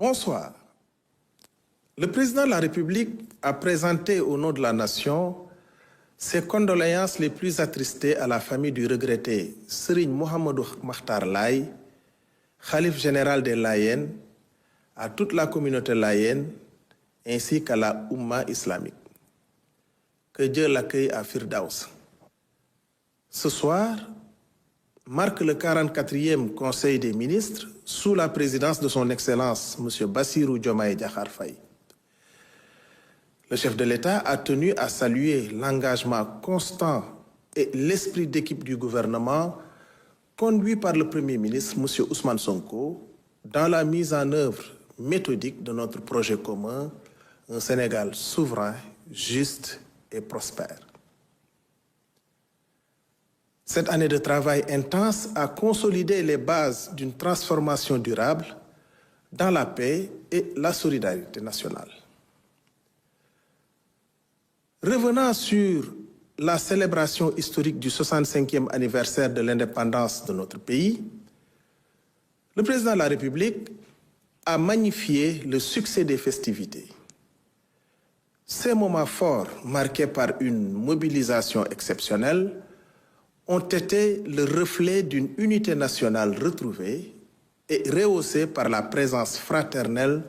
Bonsoir. Le président de la République a présenté au nom de la nation ses condoléances les plus attristées à la famille du regretté Serigne Mouhamadou Makhtar Laye, khalife général des Layènes, à toute la communauté layène ainsi qu'à la Oumma islamique. Que Dieu l'accueille à Firdaus. Ce soir marque le 44e Conseil des ministres sous la présidence de son Excellence M. Bassirou Diomaye Diakhar Faye. Le chef de l'État a tenu à saluer l'engagement constant et l'esprit d'équipe du gouvernement conduit par le Premier ministre M. Ousmane Sonko dans la mise en œuvre méthodique de notre projet commun, un Sénégal souverain, juste et prospère. Cette année de travail intense a consolidé les bases d'une transformation durable dans la paix et la solidarité nationale. Revenant sur la célébration historique du 65e anniversaire de l'indépendance de notre pays, le président de la République a magnifié le succès des festivités. Ces moments forts, marqués par une mobilisation exceptionnelle, ont été le reflet d'une unité nationale retrouvée et rehaussée par la présence fraternelle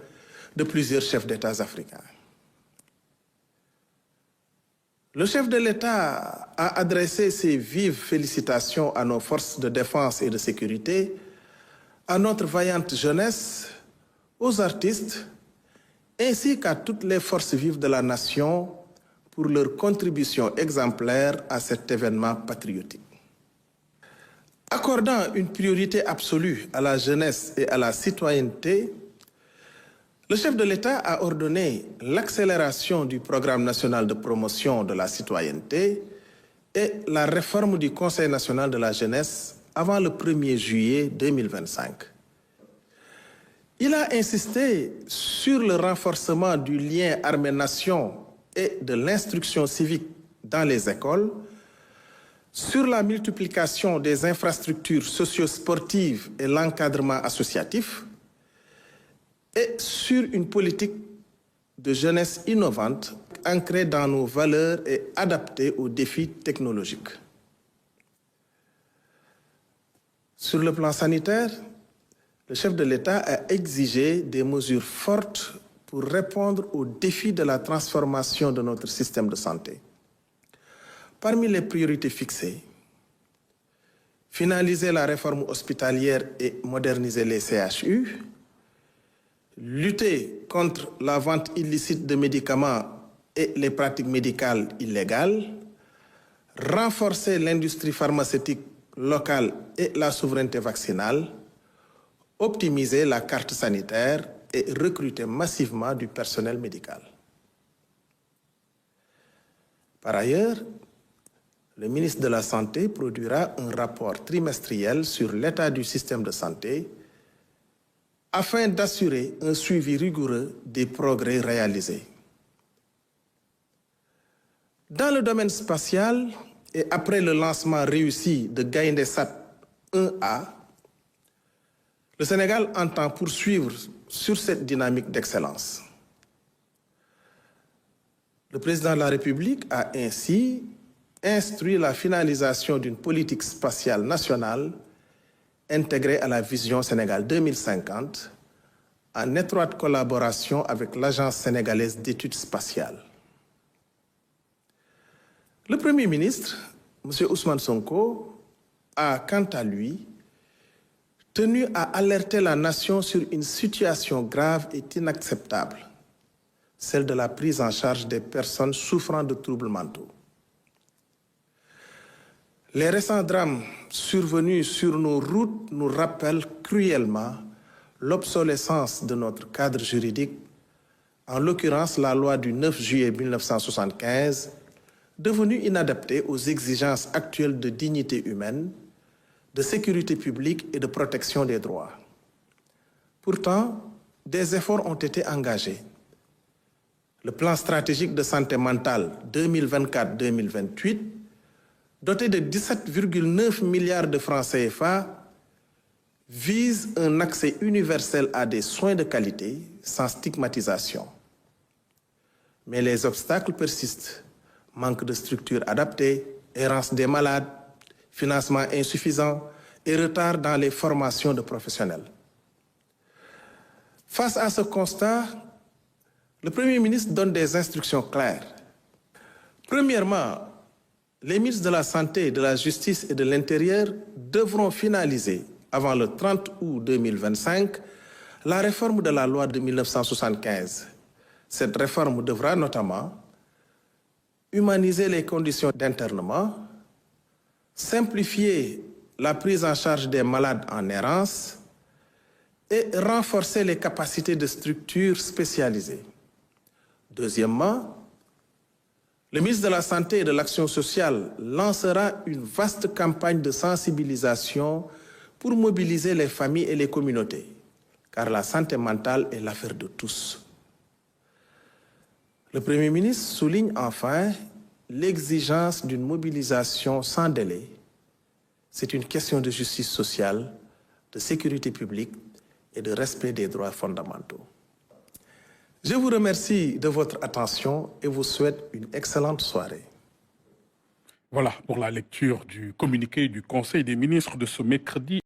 de plusieurs chefs d'État africains. Le chef de l'État a adressé ses vives félicitations à nos forces de défense et de sécurité, à notre vaillante jeunesse, aux artistes, ainsi qu'à toutes les forces vives de la nation pour leur contribution exemplaire à cet événement patriotique. Accordant une priorité absolue à la jeunesse et à la citoyenneté, le chef de l'État a ordonné l'accélération du programme national de promotion de la citoyenneté et la réforme du Conseil national de la jeunesse avant le 1er juillet 2025. Il a insisté sur le renforcement du lien armée-nation et de l'instruction civique dans les écoles, sur la multiplication des infrastructures socio-sportives et l'encadrement associatif, et sur une politique de jeunesse innovante ancrée dans nos valeurs et adaptée aux défis technologiques. Sur le plan sanitaire, le chef de l'État a exigé des mesures fortes pour répondre aux défis de la transformation de notre système de santé. Parmi les priorités fixées, finaliser la réforme hospitalière et moderniser les CHU, lutter contre la vente illicite de médicaments et les pratiques médicales illégales, renforcer l'industrie pharmaceutique locale et la souveraineté vaccinale, optimiser la carte sanitaire et recruter massivement du personnel médical. Par ailleurs, le ministre de la Santé produira un rapport trimestriel sur l'état du système de santé afin d'assurer un suivi rigoureux des progrès réalisés. Dans le domaine spatial, et après le lancement réussi de Gaïndé-Sat 1A, le Sénégal entend poursuivre sur cette dynamique d'excellence. Le président de la République a ainsi instruit la finalisation d'une politique spatiale nationale intégrée à la vision Sénégal 2050 en étroite collaboration avec l'Agence sénégalaise d'études spatiales. Le Premier ministre, M. Ousmane Sonko, a quant à lui tenu à alerter la nation sur une situation grave et inacceptable, celle de la prise en charge des personnes souffrant de troubles mentaux. Les récents drames survenus sur nos routes nous rappellent cruellement l'obsolescence de notre cadre juridique, en l'occurrence la loi du 9 juillet 1975, devenue inadaptée aux exigences actuelles de dignité humaine, de sécurité publique et de protection des droits. Pourtant, des efforts ont été engagés. Le plan stratégique de santé mentale 2024-2028, doté de 17,9 milliards de francs CFA, vise un accès universel à des soins de qualité sans stigmatisation. Mais les obstacles persistent. Manque de structures adaptées, errance des malades, financement insuffisant et retard dans les formations de professionnels. Face à ce constat, le Premier ministre donne des instructions claires. Premièrement, les ministres de la Santé, de la Justice et de l'Intérieur devront finaliser, avant le 30 août 2025, la réforme de la loi de 1975. Cette réforme devra notamment humaniser les conditions d'internement, simplifier la prise en charge des malades en errance et renforcer les capacités de structures spécialisées. Deuxièmement, le ministre de la Santé et de l'Action sociale lancera une vaste campagne de sensibilisation pour mobiliser les familles et les communautés, car la santé mentale est l'affaire de tous. Le Premier ministre souligne enfin l'exigence d'une mobilisation sans délai. C'est une question de justice sociale, de sécurité publique et de respect des droits fondamentaux. Je vous remercie de votre attention et vous souhaite une excellente soirée. Voilà pour la lecture du communiqué du Conseil des ministres de ce mercredi.